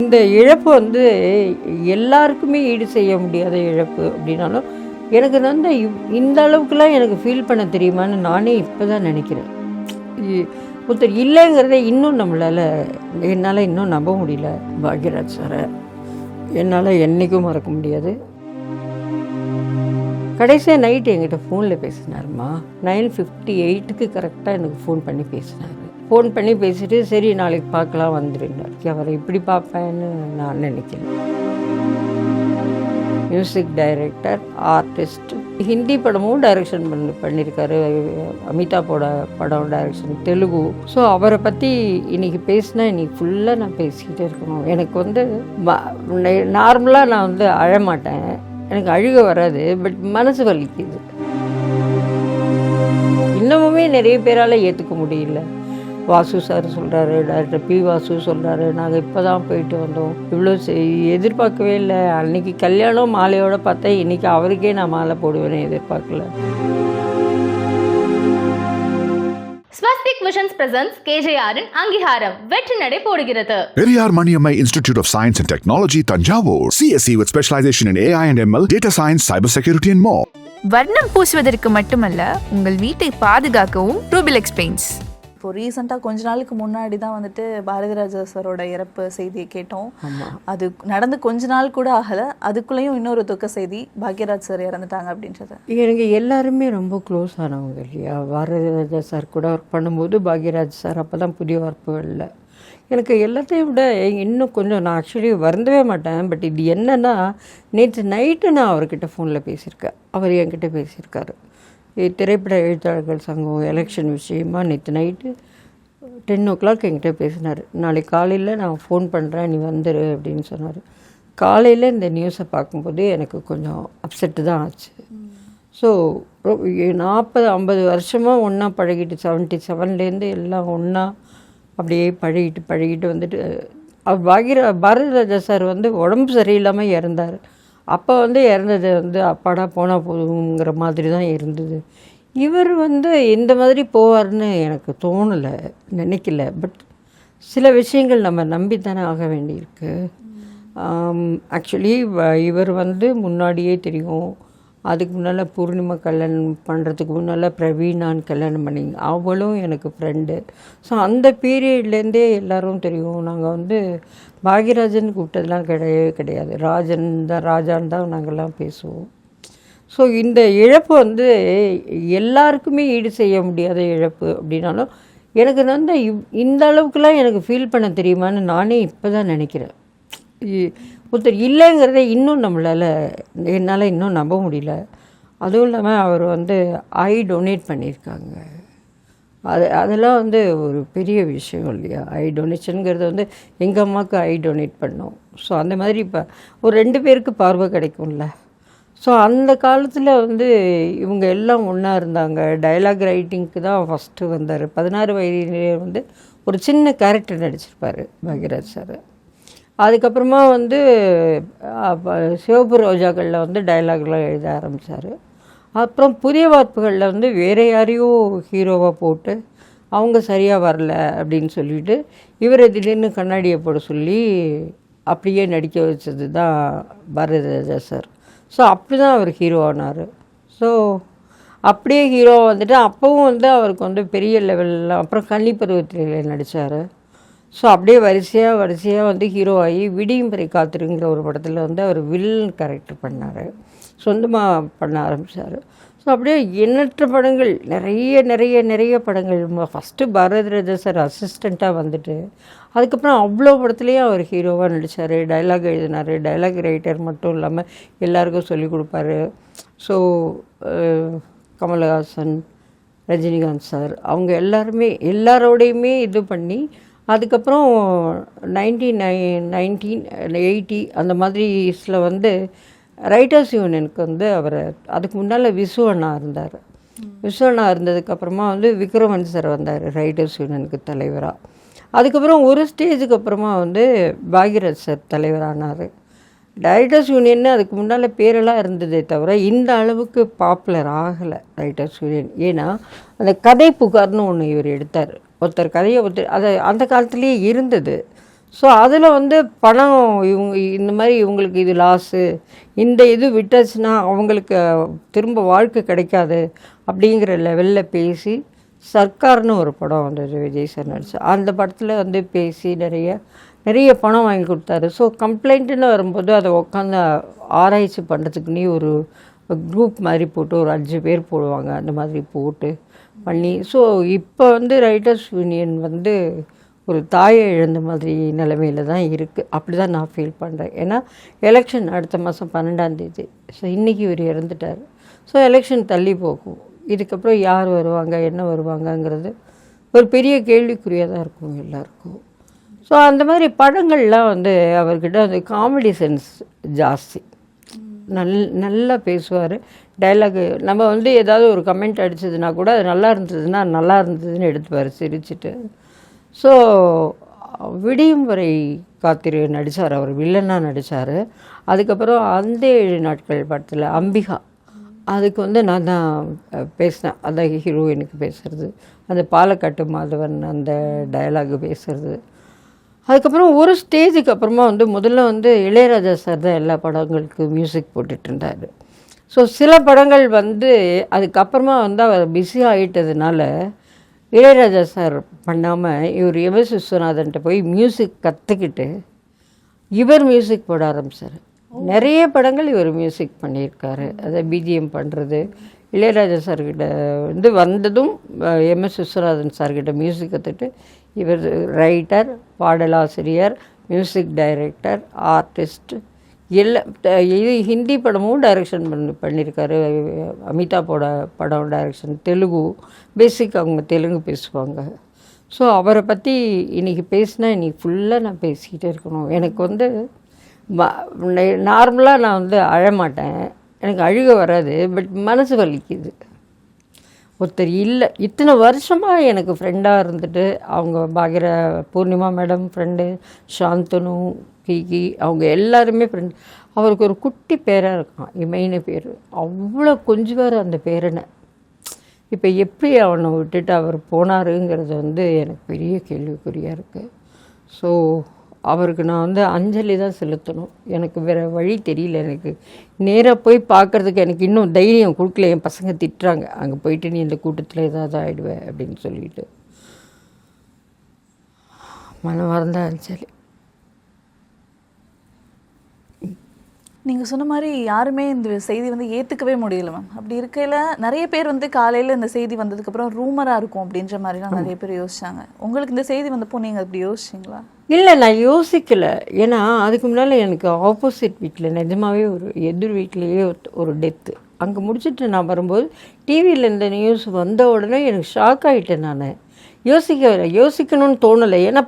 இந்த இழப்பு வந்து எல்லாருக்குமே ஈடு செய்ய முடியாத இழப்பு அப்படின்னாலும் எனக்கு வந்து இந்த அளவுக்குலாம் எனக்கு ஃபீல் பண்ண தெரியுமான்னு நானே இப்போ தான் நினைக்கிறேன். ஒருத்தர் இல்லைங்கிறத இன்னும் என்னால் இன்னும் நம்ப முடியல. பாக்யராஜ் சாரை என்னால் என்றைக்கும் மறக்க முடியாது. கடைசியாக நைட்டு என்கிட்ட ஃபோனில் பேசினாருமா. 9:58க்கு கரெக்டாக எனக்கு ஃபோன் பண்ணி பேசினார். ஃபோன் பண்ணி பேசிட்டு சரி நாளைக்கு பார்க்கலாம் வந்துடுனார். அவரை இப்படி பார்ப்பேன்னு நான் நினைக்கிறேன். மியூசிக் டைரக்டர், ஆர்டிஸ்ட், ஹிந்தி படமும் டைரக்ஷன் பண்ணியிருக்காரு. அமிதாப்போட படம் டைரக்ஷன், தெலுங்கு. ஸோ அவரை பற்றி இன்றைக்கி பேசினா இன்றைக்கி ஃபுல்லாக நான் பேசிக்கிட்டே இருக்கணும். எனக்கு வந்து நார்மலாக நான் வந்து அழமாட்டேன், எனக்கு அழுக வராது, பட் மனசு வலிக்குது. இன்னமுமே நிறைய பேரால் ஏற்றுக்க முடியல. வாசு சார் சொல்கிறாரு, டாக்டர் பி வாசு சொல்கிறாரு, நாங்கள் இப்போ தான் போயிட்டு வந்தோம், இவ்வளோ எதிர்பார்க்கவே இல்லை. அன்றைக்கி கல்யாணம் மாலையோடு பார்த்தா இன்றைக்கி அவருக்கே நான் மாலை போடுவேன்னு எதிர்பார்க்கல. ஸ்வஸ்திக் விஷன்ஸ் பிரசன்ஸ் கேஜேஆரின் அங்கீகாரம் வெற்றி நடை போடுகிறது. Periyar Maniammai institute of science and technology, Thanjavur. CSE with specialization in AI and ML, data science, cyber security and more. வர்ணம் பூசுவதற்கு மட்டுமல்ல, உங்கள் வீட்டை பாதுகாக்கவும் ரூபிலெக்ஸ் பெயிண்ட்ஸ். இப்போ ரீசெண்டாக கொஞ்ச நாளுக்கு முன்னாடி தான் வந்துட்டு பாரதிராஜா சாரோட இறப்பு செய்தியை கேட்டோம். அது நடந்து கொஞ்ச நாள் கூட ஆகலை, அதுக்குள்ளேயும் இன்னொரு துக்க செய்தி, பாக்யராஜ் சார் இறந்துட்டாங்க அப்படின்றது. எனக்கு எல்லாருமே ரொம்ப க்ளோஸ் ஆனவங்க இல்லையா. பாரதிராஜா சார் கூட ஒர்க் பண்ணும்போது பாக்யராஜ் சார் அப்போ தான் புதிய வார்ப்புகளில் எனக்கு எல்லாத்தையும் விட இன்னும் கொஞ்சம் நான் ஆக்சுவலி வருந்தவே மாட்டேன். பட் இது என்னென்னா, நேற்று நைட்டு நான் அவர்கிட்ட ஃபோனில் பேசியிருக்கேன், அவர் என்கிட்ட பேசியிருக்காரு. திரைப்பட எழுத்தாளர்கள் சங்கம் எலெக்ஷன் விஷயமா நேற்று நைட்டு 10 o'clock என்கிட்ட பேசினார். நாளைக்கு காலையில் நான் ஃபோன் பண்ணுறேன், நீ வந்துடு அப்படின்னு சொன்னார். காலையில் இந்த நியூஸை பார்க்கும்போது எனக்கு கொஞ்சம் அப்செட்டு தான் ஆச்சு. ஸோ 40-50 வருஷமாக ஒன்றா பழகிட்டு, 77லேருந்து எல்லாம் ஒன்றா அப்படியே பழகிட்டு வந்துட்டு அவர் பாரதிராஜா சார் வந்து உடம்பு சரியில்லாமல் இறந்தார். அப்போ வந்து இறந்தது வந்து அப்பாடா போனால் போதுங்கிற மாதிரி தான் இருந்தது. இவர் வந்து இந்த மாதிரி போவார்னு எனக்கு தோணலை, நினைக்கல. பட் சில விஷயங்கள் நம்ம நம்பித்தானே ஆக வேண்டியிருக்கு. ஆக்சுவலி இவர் வந்து முன்னாடியே தெரியும். அதுக்கு முன்னால் பூர்ணிமா கல்யாணம் பண்ணுறதுக்கு முன்னால் பிரவீனான் கல்யாணம் பண்ணிங்க, அவளும் எனக்கு ஃப்ரெண்டு. ஸோ அந்த பீரியட்லேருந்தே எல்லோரும் தெரியும். நாங்கள் வந்து பாக்யராஜன் கூப்பிட்டதெல்லாம் கிடையாது, ராஜான் தான் நாங்கள்லாம் பேசுவோம். ஸோ இந்த இழப்பு வந்து எல்லாருக்குமே ஈடு செய்ய முடியாத இழப்பு அப்படின்னாலும் எனக்கு வந்து இந்த அளவுக்குலாம் எனக்கு ஃபீல் பண்ண தெரியுமான்னு நானே இப்போ தான் நினைக்கிறேன். ஒருத்தர் இல்லைங்கிறத இன்னும் என்னால் இன்னும் நம்ப முடியல. அதுவும் இல்லாமல் அவர் வந்து ஐ டொனேட் பண்ணியிருக்காங்க. அதெல்லாம் வந்து ஒரு பெரிய விஷயம் இல்லையா. ஐ டொனேஷனுங்கிறது வந்து எங்கள் அம்மாவுக்கு ஐ டொனேட் பண்ணோம். ஸோ அந்த மாதிரி இப்போ ஒரு 2 பேருக்கு பார்வை கிடைக்கும்ல. ஸோ அந்த காலத்தில் வந்து இவங்க எல்லாம் ஒன்றா இருந்தாங்க. டைலாக் ரைட்டிங்க்கு தான் ஃபஸ்ட்டு வந்தார். 16 வயதிலே வந்து ஒரு சின்ன கேரக்டர் நடிச்சிருப்பார் பாக்யராஜ் சார். அதுக்கப்புறமா வந்து சிவப்பு ரோஜாக்களில் வந்து டைலாக்லாம் எழுத ஆரம்பித்தார். அப்புறம் புதிய வார்ப்புகளில் வந்து வேறு யாரையோ ஹீரோவாக போட்டு அவங்க சரியாக வரல அப்படின்னு சொல்லிவிட்டு இவரை திடீர்னு கண்ணாடியை போட சொல்லி அப்படியே நடிக்க வச்சது தான் பாரதிராஜா சார். ஸோ அப்படி தான் அவர் ஹீரோ ஆனார். ஸோ அப்படியே ஹீரோவாக வந்துட்டு அப்போவும் வந்து அவருக்கு வந்து பெரிய லெவலில் அப்புறம் கன்னி பருவத்தில் நடித்தார். ஸோ அப்படியே வரிசையாக வந்து ஹீரோ ஆகி விடியும் வரை காத்திருங்கிற ஒரு படத்தில் வந்து அவர் வில்லன் கேரக்டர் பண்ணார், சொந்தமாக பண்ண ஆரம்பித்தார். ஸோ அப்படியே எண்ணற்ற படங்கள், நிறைய படங்கள். ஃபஸ்ட்டு பாரதிராஜா சார் அசிஸ்டண்ட்டாக வந்துட்டு அதுக்கப்புறம் அவ்வளோ படத்துலேயும் அவர் ஹீரோவாக நடித்தார், டைலாக் எழுதினார். டைலாக் ரைட்டர் மட்டும் இல்லாமல் எல்லாருக்கும் சொல்லிக் கொடுப்பாரு. ஸோ கமலஹாசன், ரஜினிகாந்த் சார், அவங்க எல்லாரோடையுமே இது பண்ணி அதுக்கப்புறம் 1980 அந்த மாதிரிஸில் வந்து ரைட்டர்ஸ் யூனியனுக்கு வந்து அவரை, அதுக்கு முன்னால் விசு அண்ணா இருந்தார். விசு அண்ணா இருந்ததுக்கப்புறமா வந்து விக்ரமன் சார் வந்தார் ரைட்டர்ஸ் யூனியனுக்கு தலைவராக. அதுக்கப்புறம் ஒரு ஸ்டேஜுக்கு அப்புறமா வந்து பாக்யராஜ் சார் தலைவரானார். ரைட்டர்ஸ் யூனியன்னு அதுக்கு முன்னால் பேரெல்லாம் இருந்ததே தவிர இந்த அளவுக்கு பாப்புலர் ஆகலை ரைட்டர்ஸ் யூனியன். ஏன்னா அந்த கதை புகார்னு ஒன்று இவர் எடுத்தார். ஒருத்தர் கதையை அதை அந்த காலத்துலேயே இருந்தது. ஸோ அதில் பணம் இந்த மாதிரி இவங்களுக்கு இது லாஸு, இந்த இது விட்டுச்சுன்னா அவங்களுக்கு திரும்ப வாழ்க்கை கிடைக்காது அப்படிங்கிற லெவலில் பேசி சர்க்கார்னு ஒரு படம் வந்தது விஜய் சார் நடிச்சு. அந்த படத்தில் பேசி நிறைய பணம் வாங்கி கொடுத்தாரு. ஸோ கம்ப்ளைண்ட்டுன்னு வரும்போது அதை உட்காந்து ஆராய்ச்சி பண்ணுறதுக்குன்னே ஒரு குரூப் மாதிரி போட்டு ஒரு 5 பேர் போடுவாங்க. அந்த மாதிரி போட்டு பண்ணி ஸோ இப்போ ரைட்டர்ஸ் யூனியன் ஒரு தாயை இழந்த மாதிரி நிலைமையில் தான் இருக்குது. அப்படி தான் நான் ஃபீல் பண்ணுறேன். ஏன்னா எலெக்ஷன் அடுத்த மாதம் 12ஆம் தேதி. ஸோ இன்றைக்கி இவர் இறந்துட்டார். ஸோ எலெக்ஷன் தள்ளி போகும். இதுக்கப்புறம் யார் வருவாங்க என்ன வருவாங்கங்கிறது ஒரு பெரிய கேள்விக்குறியாக தான் இருக்கும் எல்லாருக்கும். ஸோ அந்த மாதிரி படங்கள்லாம் அவர்கிட்ட காமெடி சென்ஸ் ஜாஸ்தி. நல்லா பேசுவார். டைலாகு நம்ம ஏதாவது ஒரு கமெண்ட் அடித்ததுன்னா கூட அது நல்லா இருந்ததுன்னா நல்லா இருந்ததுன்னு எடுத்துப்பார் சிரிச்சுட்டு. ஸோ விடியும் வரை காத்திரு நடித்தார். அவர் வில்லனாக நடித்தார். அதுக்கப்புறம் அந்த 7 நாட்கள் படத்தில் அம்பிகா, அதுக்கு நான் தான் பேசினேன். அந்த ஹீரோயினுக்கு பேசுகிறது, அந்த பாலக்காட்டு மாதவன் அந்த டயலாகு பேசுகிறது. அதுக்கப்புறம் ஒரு ஸ்டேஜுக்கு அப்புறமா முதல்ல இளையராஜா சார் தான் எல்லா படங்களுக்கு மியூசிக் போட்டுட்டு இருந்தார். ஸோ சில படங்கள் அதுக்கப்புறமா அவர் பிஸி ஆகிட்டதுனால இளையராஜா சார் பண்ணாமல் இவர் எம்எஸ் விஸ்வநாதன்ட்ட போய் மியூசிக் கற்றுக்கிட்டு இவர் மியூசிக் போட ஆரம்பித்தார். நிறைய படங்கள் இவர் மியூசிக் பண்ணியிருக்காரு. அதை பிஜிஎம் பண்ணுறது இளையராஜா சார்கிட்ட வந்ததும் எம்எஸ் விஸ்வநாதன் சார்கிட்ட மியூசிக் கற்றுட்டு இவர் ரைட்டர், பாடலாசிரியர், மியூசிக் டைரக்டர், ஆர்டிஸ்ட் இது ஹிந்தி படமும் டைரக்ஷன் பண்ணியிருக்காரு. அமிதாப்போட படம் டைரக்ஷன், தெலுங்கு பேசிக், அவங்க தெலுங்கு பேசுவாங்க. ஸோ அவரை பற்றி இன்றைக்கி பேசினா இன்றைக்கி ஃபுல்லாக நான் பேசிக்கிட்டே இருக்கணும். எனக்கு நார்மலாக நான் அழமாட்டேன், எனக்கு அழுக வராது, பட் மனசு வலிக்குது. ஒருத்தர் இல்லை இத்தனை வருஷமாக எனக்கு ஃப்ரெண்டாக இருந்துட்டு, அவங்க பூர்ணிமா மேடம் ஃப்ரெண்டு, சாந்தனு, கிகி, அவங்க எல்லாருமே ஃப்ரெண்ட். அவருக்கு ஒரு குட்டி பேராக இருக்கான், இமைன்னு பேர். அவ்வளோ கொஞ்சுவார் அந்த பேரனை. இப்போ எப்படி அவனை விட்டுட்டு அவர் போனாருங்கிறது எனக்கு பெரிய கேள்விக்குறியாக இருக்குது. ஸோ அவருக்கு நான் அஞ்சலி தான் செலுத்தணும். எனக்கு வேறு வழி தெரியல. எனக்கு நேராக போய் பார்க்குறதுக்கு எனக்கு இன்னும் தைரியம் கொடுக்கல. என் பசங்க திட்டுறாங்க, அங்கே போயிட்டு நீ இந்த கூட்டத்தில் ஏதாவது ஆகிடுவேன் அப்படின்னு சொல்லிட்டு. மனமார்ந்த அஞ்சலி. நீங்கள் சொன்ன மாதிரி யாருமே இந்த செய்தி ஏற்றுக்கவே முடியல மேம். அப்படி இருக்கையில் நிறைய பேர் காலையில் இந்த செய்தி வந்ததுக்கப்புறம் ரூமராக இருக்கும் அப்படின்ற மாதிரிலாம் நிறைய பேர் யோசிச்சாங்க. உங்களுக்கு இந்த செய்தி வந்தப்போ நீங்கள் அப்படி யோசிச்சிங்களா? இல்லை, நான் யோசிக்கலை. ஏன்னா அதுக்கு முன்னால் எனக்கு ஆப்போசிட் வீட்டில் நிஜமாகவே ஒரு எதிர் வீட்லேயே ஒரு டெத்து. அங்கே முடிச்சுட்டு நான் வரும்போது டிவியில் இந்த நியூஸ் வந்த உடனே எனக்கு ஷாக் ஆகிட்டேன். நான் யோசிக்கணும்னு தோணலை. ஏன்னா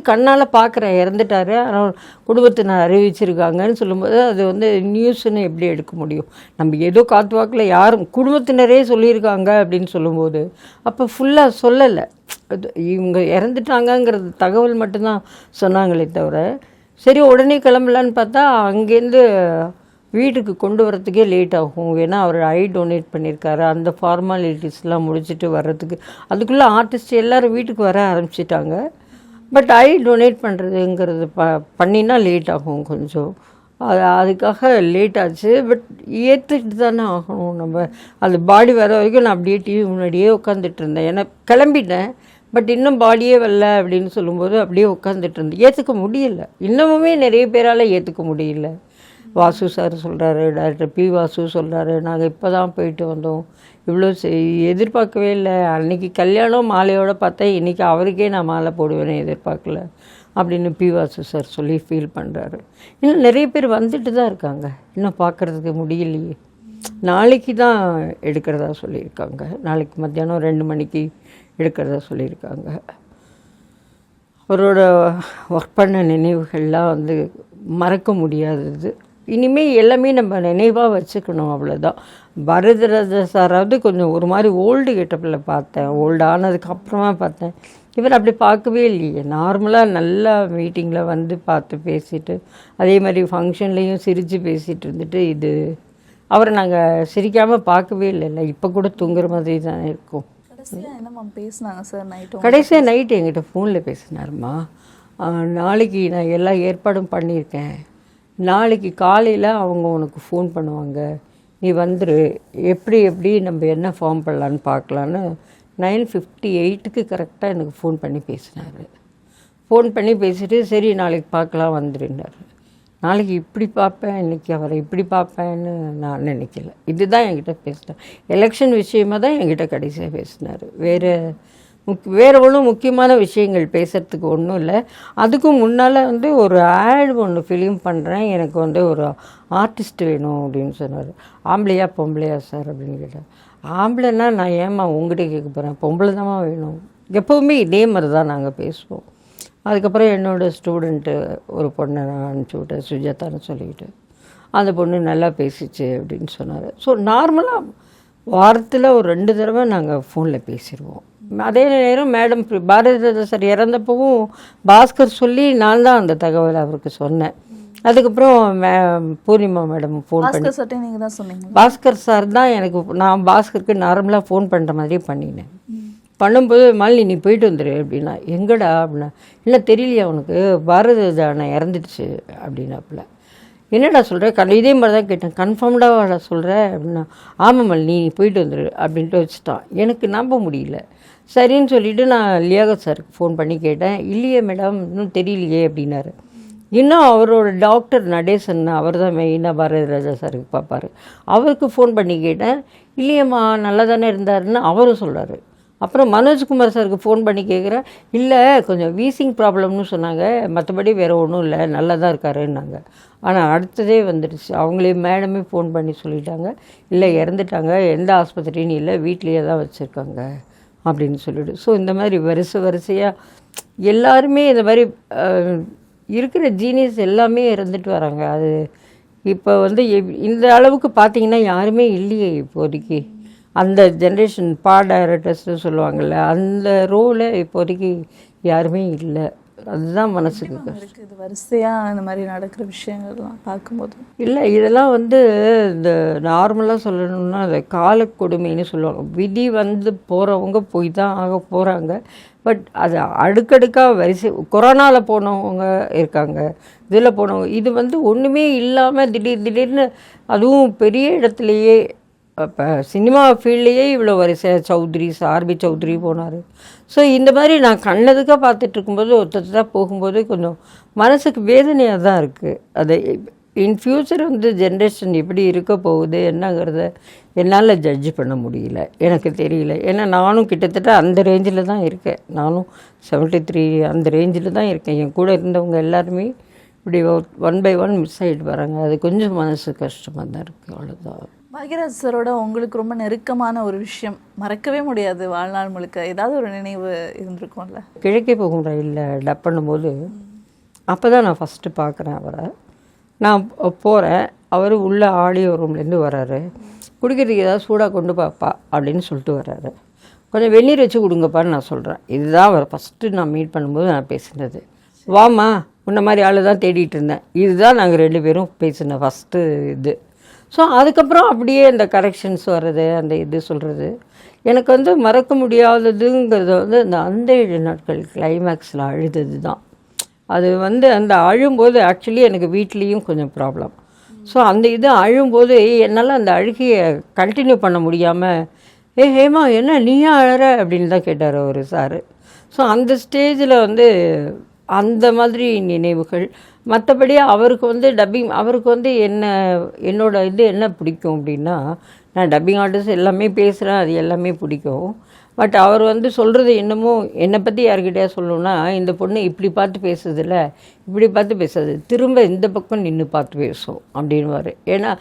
கண்ணால் பார்க்குறேன், இறந்துட்டாரு, ஆனால் குடும்பத்தினர் அறிவிச்சிருக்காங்கன்னு சொல்லும்போது அது நியூஸ்ன்னு எப்படி எடுக்க முடியும்? நம்ம ஏதோ காத்து வாக்கில் யாரும் குடும்பத்தினரே சொல்லியிருக்காங்க அப்படின்னு சொல்லும்போது அப்போ ஃபுல்லாக சொல்லலை. இவங்க இறந்துட்டாங்கங்கிறது தகவல் மட்டும்தான் சொன்னாங்களே தவிர, சரி உடனே கிளம்பலான்னு பார்த்தா அங்கேருந்து வீட்டுக்கு கொண்டு வரத்துக்கே லேட் ஆகும். ஏன்னா அவர் ஐ டொனேட் பண்ணியிருக்காரு. அந்த ஃபார்மாலிட்டிஸ்லாம் முடிச்சுட்டு வர்றதுக்கு அதுக்குள்ளே ஆர்டிஸ்ட் எல்லோரும் வீட்டுக்கு வர ஆரம்பிச்சிட்டாங்க. பட் ஐ டொனேட் பண்ணுறதுங்கிறது பண்ணினா லேட் ஆகும் கொஞ்சம். அதுக்காக லேட் ஆச்சு. பட் ஏற்றுக்கிட்டு தானே ஆகணும் நம்ம. அது பாடி வர வரைக்கும் நான் அப்படியே டிவி முன்னாடியே உட்காந்துட்டு இருந்தேன். ஏன்னா கிளம்பிட்டேன், பட் இன்னும் பாடியே வரல அப்படின்னு சொல்லும்போது அப்படியே உட்காந்துட்டு இருந்தேன். ஏற்றுக்க முடியல. இன்னமுமே நிறைய பேரால் ஏற்றுக்க முடியல. வாசு சார் சொல்கிறாரு, டாக்டர் பி வாசு சொல்கிறாரு, நாங்கள் இப்போ தான் போயிட்டு வந்தோம், இவ்வளோ எதிர்பார்க்கவே இல்லை. அன்றைக்கி கல்யாணம் மாலையோடு பார்த்தா இன்றைக்கி அவருக்கே நான் மாலை போடுவேன்னு எதிர்பார்க்கல அப்படின்னு பி வாசு சார் சொல்லி ஃபீல் பண்ணுறாரு. இன்னும் நிறைய பேர் வந்துட்டு தான் இருக்காங்க, இன்னும் பார்க்குறதுக்கு முடியலையே. நாளைக்கு தான் எடுக்கிறதா சொல்லியிருக்காங்க. நாளைக்கு மத்தியானம் 2 மணிக்கு எடுக்கிறதா சொல்லியிருக்காங்க. அவரோட ஒர்க் பண்ண நினைவுகள்லாம் மறக்க முடியாதது. இனிமேல் எல்லாமே நம்ம நினைவாக வச்சுக்கணும், அவ்வளோதான். பரதராஜா சாராவது கொஞ்சம் ஒரு மாதிரி ஓல்டு கெட்டப்பில் பார்த்தேன், ஓல்டு ஆனதுக்கப்புறமா பார்த்தேன். இவர் அப்படி பார்க்கவே இல்லையே, நார்மலாக நல்லா மீட்டிங்கில் வந்து பார்த்து பேசிட்டு, அதே மாதிரி ஃபங்க்ஷன்லேயும் சிரித்து பேசிகிட்டு இருந்துட்டு, இது அவரை நாங்கள் சிரிக்காமல் பார்க்கவே இல்லைல்ல. இப்போ கூட தூங்குற மாதிரி தான் இருக்கும். கடைசியாக என்ன மேம் பேசினாங்க சார் நைட்டு? கடைசியாக நைட்டு என்கிட்ட ஃபோனில் பேசினாருமா. நாளைக்கு நான் எல்லா ஏற்பாடும் பண்ணியிருக்கேன், நாளைக்கு காலையில் அவங்க உனக்கு ஃபோன் பண்ணுவாங்க, நீ வந்துரு, எப்படி நம்ம என்ன ஃபார்ம் பண்ணலான்னு பார்க்கலான்னு 9:58க்கு கரெக்டாக எனக்கு ஃபோன் பண்ணி பேசினார். ஃபோன் பண்ணி பேசிட்டு சரி நாளைக்கு பார்க்கலாம் வந்துருன்னார். நாளைக்கு இப்படி பார்ப்பேன், இன்றைக்கி அவரை இப்படி பார்ப்பேன்னு நான் நினைக்கல. இதுதான் என்கிட்ட பேசினேன். எலெக்ஷன் விஷயமாக தான் என்கிட்ட கடைசியாக பேசினார். வேறு ஒன்றும் முக்கியமான விஷயங்கள் பேசுகிறதுக்கு ஒன்றும் இல்லை. அதுக்கும் முன்னால் வந்து ஒரு ஆட் ஒன்று ஃபிலிம் பண்ணுறேன், எனக்கு வந்து ஒரு ஆர்டிஸ்ட் வேணும் அப்படின்னு சொன்னார். ஆம்பளையா பொம்பளையா சார் அப்படின்னு கேட்டேன். ஆம்பளைன்னா நான் ஏம்மா உங்கள்கிட்ட கேட்க போகிறேன், பொம்பளை தான்மா வேணும். எப்போவுமே இதே மாதிரி தான் நாங்கள் பேசுவோம். அதுக்கப்புறம் என்னோடய ஸ்டூடெண்ட்டு ஒரு பொண்ணை நான் அனுப்பிச்சி விட்டேன், சுஜாதான்னு சொல்லிக்கிட்டு. அந்த பொண்ணு நல்லா பேசிச்சு அப்படின்னு சொன்னார். ஸோ நார்மலாக வாரத்தில் ஒரு 2 தடவை நாங்கள் ஃபோனில் பேசிடுவோம். அதே நேரம் மேடம் பாரதிராஜா சார் இறந்தப்பவும் பாஸ்கர் சொல்லி நான் தான் அந்த தகவலை அவருக்கு சொன்னேன். அதுக்கப்புறம் பூர்ணிமா மேடம் ஃபோன் பண்ணி, நீங்கள் தான் சொன்னீங்க. பாஸ்கர் சார் தான் எனக்கு, நான் பாஸ்கருக்கு நார்மலாக ஃபோன் பண்ணுற மாதிரியே பண்ணினேன். பண்ணும்போது மாலினி நீ போயிட்டு வந்துடு அப்படின்னா, எங்கடா அப்படின்னா, இல்லை தெரியலையா உனக்கு பாரதிராஜா நான் இறந்துடுச்சு அப்படின்னாப்புல. என்னடா சொல்கிற, இதே மாதிரி தான் கேட்டேன், கன்ஃபார்ம்டாக சொல்கிற அப்படின்னா, ஆமாம் மாலினி நீ போயிட்டு வந்துடு அப்படின்ட்டு வச்சுட்டான். எனக்கு நம்ப முடியல. சரின்னு சொல்லிவிட்டு நான் லியாகத் சாருக்கு ஃபோன் பண்ணி கேட்டேன். இல்லையே மேடம் இன்னும் தெரியலையே அப்படின்னாரு. இன்னும் அவரோட டாக்டர் நடேசன், அவர் தான் மெயினாக பாரதிராஜா சாருக்கு பார்ப்பார், அவருக்கு ஃபோன் பண்ணி கேட்டேன். இல்லையம்மா நல்லா தானே இருந்தாருன்னு அவரும் சொல்கிறாரு. அப்புறம் மனோஜ்குமார் சாருக்கு ஃபோன் பண்ணி கேட்குறேன். இல்லை கொஞ்சம் வீசிங் ப்ராப்ளம்னு சொன்னாங்க, மற்றபடி வேறு ஒன்றும் இல்லை, நல்லா தான் இருக்காருன்னாங்க. ஆனால் அடுத்ததே வந்துடுச்சு, அவங்களே மேடமே ஃபோன் பண்ணி சொல்லிட்டாங்க, இல்லை இறந்துட்டாங்க, எந்த ஆஸ்பத்திரின்னு இல்லை, வீட்லேயே தான் வச்சுருக்காங்க அப்படின்னு சொல்லிவிடு. ஸோ இந்த மாதிரி வரிசையாக எல்லாருமே இந்த மாதிரி இருக்கிற ஜீனியஸ் எல்லாமே இறந்துட்டு வராங்க. அது இப்போ வந்து இந்த அளவுக்கு பார்த்திங்கன்னா யாருமே இல்லையே இப்போதைக்கு. அந்த ஜென்ரேஷன் டைரக்டர்ஸ்னு சொல்லுவாங்கள்ல, அந்த ரோலை இப்போதைக்கு யாருமே இல்லை. அதுதான் மனசுக்கு கஷ்டம். இது வரிசையாக இந்த மாதிரி நடக்கிற விஷயங்கள்லாம் பார்க்கும்போது இல்லை, இதெல்லாம் வந்து இந்த நார்மலாக சொல்லணும்னா அந்த காலக்கொடுமைன்னு சொல்லுவாங்க. விதி வந்து போகிறவங்க போய் தான் ஆக போகிறாங்க. பட் அது அடுக்கடுக்காக வரிசை, கொரோனாவில் போனவங்க இருக்காங்க, இதில் போனவங்க, இது வந்து ஒன்றுமே இல்லாமல் திடீர்னு அதுவும் பெரிய இடத்துலையே, இப்போ சினிமா ஃபீல்ட்லேயே இவ்வளோ வரிசையாக சௌத்ரி ஆர்பி சௌத்ரி போனார். ஸோ இந்த மாதிரி நான் கண்ணதுக்காக பார்த்துட்டு இருக்கும்போது ஒருத்தர் போகும்போது கொஞ்சம் மனசுக்கு வேதனையாக தான் இருக்குது. அது இன் ஃப்யூச்சர் வந்து ஜென்ரேஷன் எப்படி இருக்க போகுது என்னங்கிறத என்னால் ஜட்ஜ் பண்ண முடியல, எனக்கு தெரியல. ஏன்னா நானும் கிட்டத்தட்ட அந்த ரேஞ்சில் தான் இருக்கேன். நானும் 73 அந்த ரேஞ்சில் தான் இருக்கேன். என் கூட இருந்தவங்க எல்லாருமே இப்படி 1 by 1 மிஸ் ஆகிட்டு வராங்க. அது கொஞ்சம் மனசு கஷ்டமாக தான் இருக்குது, அவ்வளோதான். பாக்யராஜ் சாரோட உங்களுக்கு ரொம்ப நெருக்கமான ஒரு விஷயம், மறக்கவே முடியாது வாழ்நாள் முழுக்க, ஏதாவது ஒரு நினைவு இருந்திருக்கும்ல? கிழக்கே போகும் ரயிலில் டப் பண்ணும்போது அப்போ தான் நான் ஃபஸ்ட்டு பார்க்குறேன் அவரை. நான் போகிறேன், அவர் உள்ள ஆடியோ ரூம்லேருந்து வர்றாரு. குடிக்கிறதுக்கு ஏதாவது சூடாக கொண்டு பாப்பா அப்படின்னு சொல்லிட்டு வர்றாரு. கொஞ்சம் வெந்நீர் வச்சு கொடுங்கப்பான்னு நான் சொல்கிறேன். இதுதான் அவர் ஃபஸ்ட்டு நான் மீட் பண்ணும்போது நான் பேசினது. வாமா உன்ன மாதிரி ஆள் தான் தேடிட்டு இருந்தேன். இதுதான் நாங்கள் 2 பேரும் பேசின ஃபஸ்ட்டு இது. ஸோ அதுக்கப்புறம் அப்படியே இந்த கரெக்ஷன்ஸ் வர்றது, அந்த இது சொல்கிறது எனக்கு வந்து மறக்க முடியாததுங்கிறது வந்து அந்த 7 நாட்கள் கிளைமேக்ஸில் அழுதது தான். அது வந்து அந்த அழும்போது ஆக்சுவலி எனக்கு வீட்லேயும் கொஞ்சம் ப்ராப்ளம். ஸோ அந்த இது அழும்போது என்னால் அந்த அழுகையை கண்டினியூ பண்ண முடியாமல், ஹேமா என்ன நீயா அழற அப்படின்னு தான் கேட்டார் அவர் சார். ஸோ அந்த ஸ்டேஜில் வந்து அந்த மாதிரி நினைவுகள். மற்றபடி அவருக்கு வந்து டப்பிங், அவருக்கு வந்து என்னோட இது என்ன பிடிக்கும் அப்படின்னா, நான் டப்பிங் ஆர்டிஸ்ட் எல்லாமே பேசுகிறேன், அது எல்லாமே பிடிக்கும். பட் அவர் வந்து சொல்கிறது என்னமோ என்னை பற்றி யார்கிட்டயா சொல்லணுன்னா, இந்த பொண்ணு இப்படி பார்த்து பேசுதில்ல, இப்படி பார்த்து பேசாது, திரும்ப இந்த பக்கம் நின்று பார்த்து பேசும் அப்படின்வார். ஏன்னா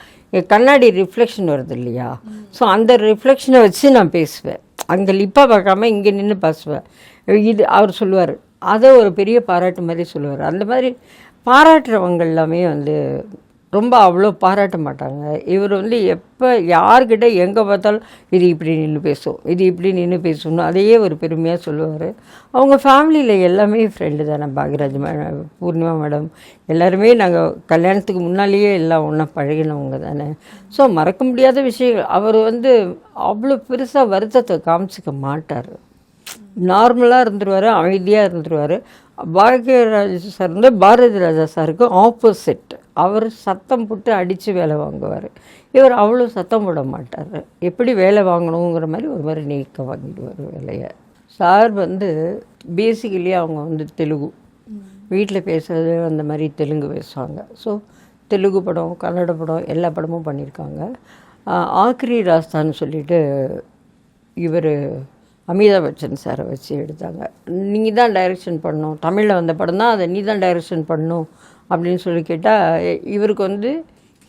கண்ணாடி ரிஃப்ளெக்ஷன் வருது இல்லையா, ஸோ அந்த ரிஃப்ளெக்ஷனை வச்சு நான் பேசுவேன். அங்கே லிப்பாக பார்க்காம இங்கே நின்று பேசுவேன். இது அவர் சொல்லுவார், அதை ஒரு பெரிய பாராட்டு மாதிரி சொல்லுவார். அந்த மாதிரி பாராட்டுறவங்க எல்லாமே வந்து ரொம்ப அவ்வளோ பாராட்ட மாட்டாங்க. இவர் வந்து எப்போ யார்கிட்ட எங்கே பார்த்தாலும் இது இப்படி நின்று பேசும், இது இப்படி நின்று பேசணும், அதையே ஒரு பெருமையாக சொல்லுவார். அவங்க ஃபேமிலியில் எல்லாமே ஃப்ரெண்டு தானே. பாக்யராஜ் மேடம், பூர்ணிமா மேடம் எல்லாருமே நாங்கள் கல்யாணத்துக்கு முன்னாலேயே எல்லாம் ஒன்றா பழகினவங்க தானே. ஸோ மறக்க முடியாத விஷயங்கள். அவர் வந்து அவ்வளோ பெருசாக வருத்தத்தை காமிச்சிக்க மாட்டார். நார்மலாக இருந்துருவார், அமைதியாக இருந்துருவார். பாக்யராஜ் சார் வந்து பாரதி ராஜா சாருக்கு ஆப்போசிட். அவர் சத்தம் போட்டு அடித்து வேலை வாங்குவார். இவர் அவ்வளோ சத்தம் போட மாட்டார். எப்படி வேலை வாங்கணுங்கிற மாதிரி ஒரு மாதிரி நீக்க வாங்கிடுவார் வேலையை. சார் வந்து பேசிக்கலி அவங்க வந்து தெலுங்கு, வீட்டில் பேசுகிறது அந்த மாதிரி தெலுங்கு பேசுவாங்க. ஸோ தெலுங்கு படம், கன்னட படம் எல்லா படமும் பண்ணியிருக்காங்க. ஆக்ரி ராஸ்தான்னு சொல்லிட்டு இவர் அமிதாப் பச்சன் சாரை வச்சு எடுத்தாங்க. நீங்கள் தான் டைரக்ஷன் பண்ணணும், தமிழில் வந்த படம் தான், அதை நீ தான் டைரக்ஷன் பண்ணணும் அப்படின்னு சொல்லி கேட்டால் இவருக்கு வந்து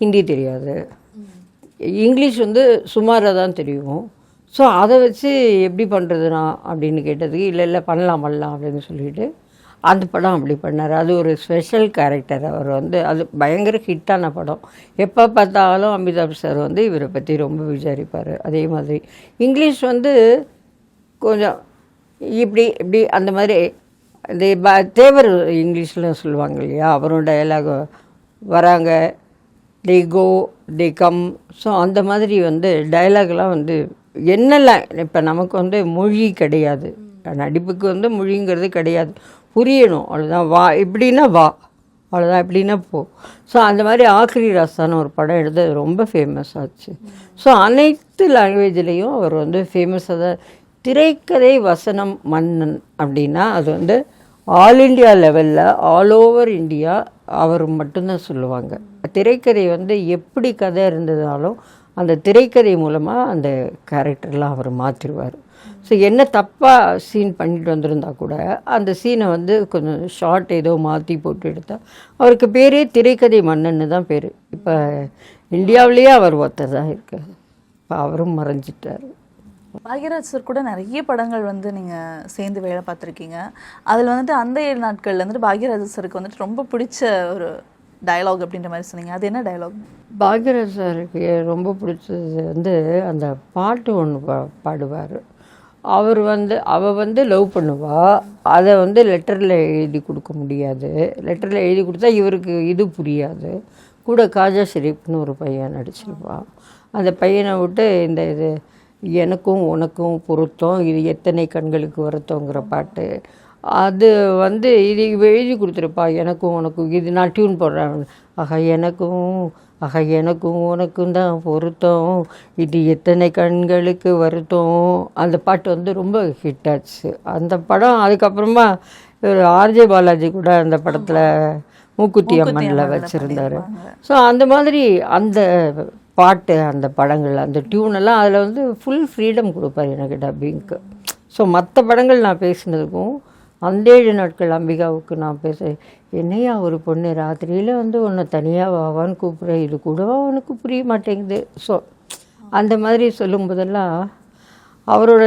ஹிந்தி தெரியாது, இங்கிலீஷ் வந்து சுமாராக தான் தெரியும். ஸோ அதை வச்சு எப்படி பண்ணுறதுனா அப்படின்னு கேட்டதுக்கு இல்லை பண்ணலாம் அப்படின்னு சொல்லிட்டு அந்த படம் அப்படி பண்ணார். அது ஒரு ஸ்பெஷல் கேரக்டர். அவர் வந்து அது பயங்கர ஹிட்டான படம். எப்போ பார்த்தாலும் அமிதாப் சார் வந்து இவரை பற்றி ரொம்ப விசாரிப்பார். அதே மாதிரி இங்கிலீஷ் வந்து கொஞ்சம் இப்படி அந்த மாதிரி இந்த தேவர் இங்கிலீஷில் சொல்லுவாங்க இல்லையா, அவரும் டயலாக் வராங்க, தே கோ தே கம். ஸோ அந்த மாதிரி வந்து டயலாக்லாம் வந்து என்னெல்லாம் இப்போ நமக்கு வந்து மொழி கிடையாது, நடிப்புக்கு வந்து மொழிங்கிறது கிடையாது, புரியணும் அவ்வளோதான். வா இப்படின்னா வா, அவ்வளோதான், எப்படின்னா போ. ஸோ அந்த மாதிரி ஆக்ரி ராஸ்தான ஒரு படம் எடுத்து ரொம்ப ஃபேமஸ் ஆச்சு. ஸோ அனைத்து லாங்குவேஜ்லேயும் அவர் வந்து ஃபேமஸாக தான். திரைக்கதை வசனம் மன்னன் அப்படின்னா அது வந்து ஆல் இண்டியா லெவலில், ஆல் ஓவர் இந்தியா அவர் மட்டும்தான் சொல்லுவாங்க. திரைக்கதை வந்து எப்படி கதை இருந்ததாலும் அந்த திரைக்கதை மூலமாக அந்த கேரக்டர்லாம் அவர் மாற்றிடுவார். ஸோ என்ன தப்பாக சீன் பண்ணிட்டு வந்திருந்தா கூட அந்த சீனை வந்து கொஞ்சம் ஷார்ட் ஏதோ மாற்றி போட்டு எடுத்தால் அவருக்கு பேரே திரைக்கதை மன்னன்னு தான் பேர். இப்போ இந்தியாவிலேயே அவர் ஒருத்தர் தான் இருக்கார். இப்போ அவரும் மறைஞ்சிட்டார். பாக்யராஜ் சார் கூட நிறைய படங்கள் வந்து நீங்கள் சேர்ந்து வேலை பார்த்துருக்கீங்க. அதில் வந்துட்டு அந்த 7 நாட்களில் வந்துட்டு பாக்யராஜ் சாருக்கு வந்துட்டு ரொம்ப பிடிச்ச ஒரு டயலாக் அப்படின்ற மாதிரி சொன்னீங்க. அது என்ன டயலாக்? பாக்யராஜ் சாருக்கு ரொம்ப பிடிச்சது வந்து அந்த பாட்டு ஒன்று பாடுவார். அவள் வந்து லவ் பண்ணுவா, அதை வந்து லெட்டரில் எழுதி கொடுக்க முடியாது. லெட்டரில் எழுதி கொடுத்தா இவருக்கு இது புரியாது. கூட காஜா ஷெரீப்னு ஒரு பையன் நடிச்சிருப்பான். அந்த பையனை விட்டு இது எனக்கும் உனக்கும் பொருத்தம், இது எத்தனை கண்களுக்கு வருத்தங்கிற பாட்டு, அது வந்து இது எழுதி கொடுத்துருப்பா. எனக்கும் உனக்கும், இது நான் டியூன் போடுறேன், எனக்கும் உனக்கும் தான் பொருத்தம், இது எத்தனை கண்களுக்கு வருத்தம். அந்த பாட்டு வந்து ரொம்ப ஹிட் ஆச்சு அந்த படம். அதுக்கப்புறமா ஒரு ஆர்ஜே பாலாஜி கூட அந்த படத்தில் மூக்குத்தி அம்மனில் வச்சுருந்தார். ஸோ அந்த மாதிரி அந்த பாட்டு, அந்த படங்கள், அந்த டியூனெல்லாம் அதில் வந்து ஃபுல் ஃப்ரீடம் கொடுப்பார் எனக்கு டப்பிங்க்கு. ஸோ மற்ற படங்கள் நான் பேசினதுக்கும் அந்த 7 நாட்கள் அம்பிகாவுக்கு நான் என்னையா ஒரு பொண்ணு ராத்திரியில் வந்து உன்னை தனியாக வாவான்னு கூப்பிட்றேன், இது கூடவா உனக்கு புரிய மாட்டேங்குது. ஸோ அந்த மாதிரி சொல்லும் போதெல்லாம் அவரோட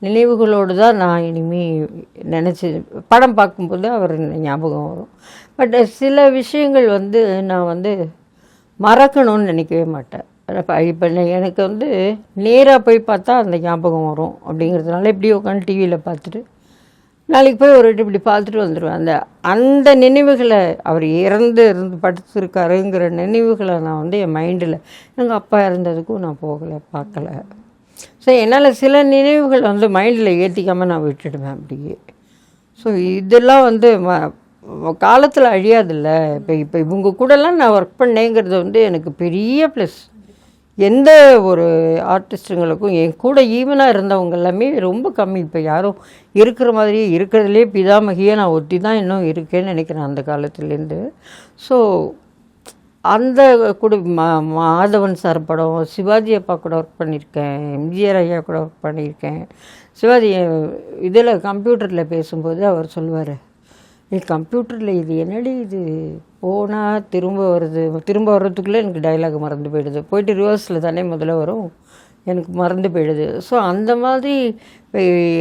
நினைவுகளோடு தான் நான் இனிமேல் நினச்சி படம் பார்க்கும்போது அவர் ஞாபகம் வரும். பட் சில விஷயங்கள் வந்து நான் வந்து மறக்கணும்னு நினைக்கவே மாட்டேன். இப்போ எனக்கு வந்து நேராக போய் பார்த்தா அந்த ஞாபகம் வரும் அப்படிங்கிறதுனால இப்படி உட்காந்து டிவியில் பார்த்துட்டு நாளைக்கு போய் ஒரு இப்படி பார்த்துட்டு வந்துடுவேன். அந்த நினைவுகளை, அவர் இருந்து படுத்திருக்காருங்கிற நினைவுகளை நான் வந்து என் மைண்டில், எங்கள் அப்பா இறந்ததுக்கும் நான் பார்க்கல. ஸோ என்னால் சில நினைவுகள் வந்து மைண்டில் ஏற்றிக்காமல் நான் விட்டுடுவேன் அப்படியே. ஸோ இதெல்லாம் வந்து காலத்தில் அழியாதில்ல. இப்போ இவங்க கூடலாம் நான் ஒர்க் பண்ணேங்கிறது வந்து எனக்கு பெரிய ப்ளஸ். எந்த ஒரு ஆர்டிஸ்ட்டுங்களுக்கும் என் கூட ஈவனாக இருந்தவங்க எல்லாமே ரொம்ப கம்மி. இப்போ யாரும் இருக்கிற மாதிரியே, இருக்கிறதுலே பிதாமகியே நான் ஒத்தி தான் இன்னும் இருக்கேன்னு நினைக்கிறேன் அந்த காலத்துலேருந்து. ஸோ அந்த கூட மாதவன் சார் படம், சிவாஜி அப்பா கூட ஒர்க் பண்ணியிருக்கேன், எம்ஜிஆர் ஐயா கூட ஒர்க் பண்ணியிருக்கேன். சிவாஜி இதில் கம்ப்யூட்டரில் பேசும்போது அவர் சொல்லுவார், கம்ப்யூட்டரில் இது என்னடி இது போனால் திரும்ப வர்றதுக்குள்ளே எனக்கு டைலாக் மறந்து போயிடுது, போயிட்டு ரிவர்ஸில் தானே முதல்ல வரும், எனக்கு மறந்து போயிடுது. ஸோ அந்த மாதிரி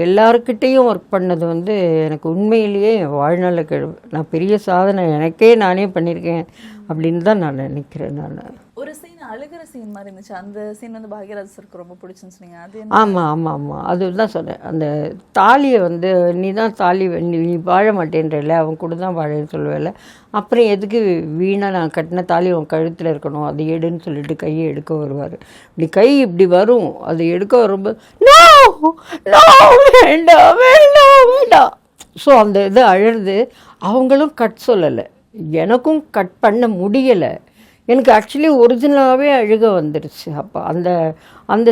எல்லாருக்கிட்டேயும் ஒர்க் பண்ணது வந்து எனக்கு உண்மையிலேயே என் வாழ்நாளில் நான் பெரிய சாதனை எனக்கே நானே பண்ணியிருக்கேன் அப்படின்னு தான் நான் நினைக்கிறேன். நான் ஒரு சீன் அழுகிற சீன் மாதிரி இருந்துச்சு, அந்த சீன் வந்து பாக்யராஜ் சருக்கு ரொம்ப பிடிச்சுன்னு சொன்னீங்க. அது ஆமாம் ஆமாம் ஆமாம் அதுதான் சொன்னேன். அந்த தாலியை வந்து நீ தான் தாலி நீ வாழ மாட்டேன்றல, அவன் கூட தான் வாழன்னு சொல்லுவேல, அப்புறம் எதுக்கு வீணாக நான் கட்டின தாலி உன் கழுத்தில் இருக்கணும், அது எடுன்னு சொல்லிட்டு கையை எடுக்க வருவார். இப்படி கை இப்படி வரும், அது எடுக்க வரும்போது நோ நோ வேண்டாம் வேண்டாம் வேண்டாம். ஸோ அந்த இது அழுது அவங்களும் கட் சொல்லலை, எனக்கும் கட் பண்ண முடியலை. எனக்கு ஆக்சுவலி ஒரிஜினலாகவே அழுக வந்துடுச்சு. அப்போ அந்த அந்த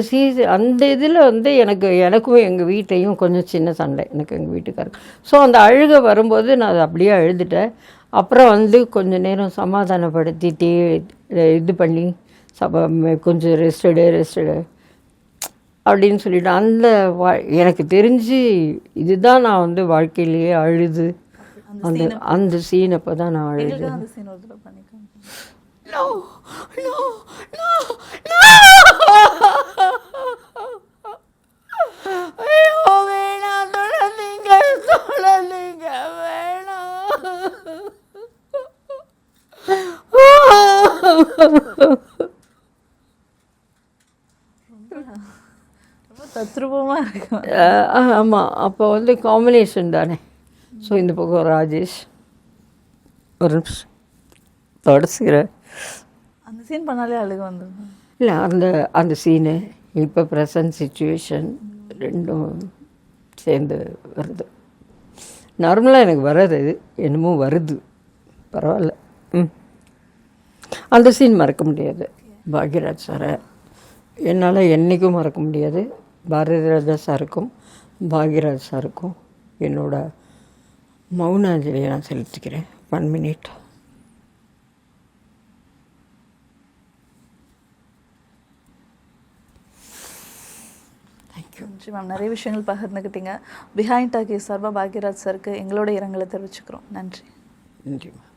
இதில் வந்து எனக்கும் எங்கள் வீட்டையும் கொஞ்சம் சின்ன சண்டை எனக்கு எங்கள் வீட்டுக்காரருக்கு. ஸோ அந்த அழுக வரும்போது நான் அதை அப்படியே அழுதுட்டேன். அப்புறம் வந்து கொஞ்சம் நேரம் சமாதானப்படுத்திட்டே இது பண்ணி கொஞ்சம் ரெஸ்டடு அப்படின்னு சொல்லிட்டு அந்த எனக்கு தெரிஞ்சு இதுதான் நான் வந்து வாழ்க்கையிலேயே அழுது அந்த சீன் அப்போ தான் நான் அழுது. அந்த சீன் ஒரு தடவை பண்ணிக்கோங்க. No, no, no, no! ஐயோ வேணாம், தொடாதீங்க வேணாம். ரொம்ப தத்ரூபமாக இருக்கு. ஆமாம், அப்போ வந்து காம்பினேஷன் தானே. ஸோ இந்த பக்கம் ராஜேஷ் ஒரு நிமிஷம் தொடச்சுக்கிறேன். அந்த சீன் பண்ணாலே அழுக வந்துடும். இல்லை அந்த சீனு இப்போ ப்ரெசன்ட் சுச்சுவேஷன் ரெண்டும் சேர்ந்து வருது. நார்மலாக எனக்கு வராது, என்னமோ வருது, பரவாயில்ல. அந்த சீன் மறக்க முடியாது. பாக்யராஜ் சாரை என்னால் என்றைக்கும் மறக்க முடியாது. பாரதி ராஜா சாருக்கும் பாக்யராஜ் சாருக்கும் என்னோட மௌன அஞ்சலியை நான் செலுத்திக்கிறேன். 1 minute. நன்றி மேம், நிறைய விஷயங்கள் பகிர்ந்துக்கிட்டீங்க. பிஹைண்ட் டாக்கீஸ் சார்பாக பாக்யராஜ் சாருக்கு எங்களோட இரங்கலை தெரிவிச்சுக்கிறோம். நன்றி. நன்றி மேம்.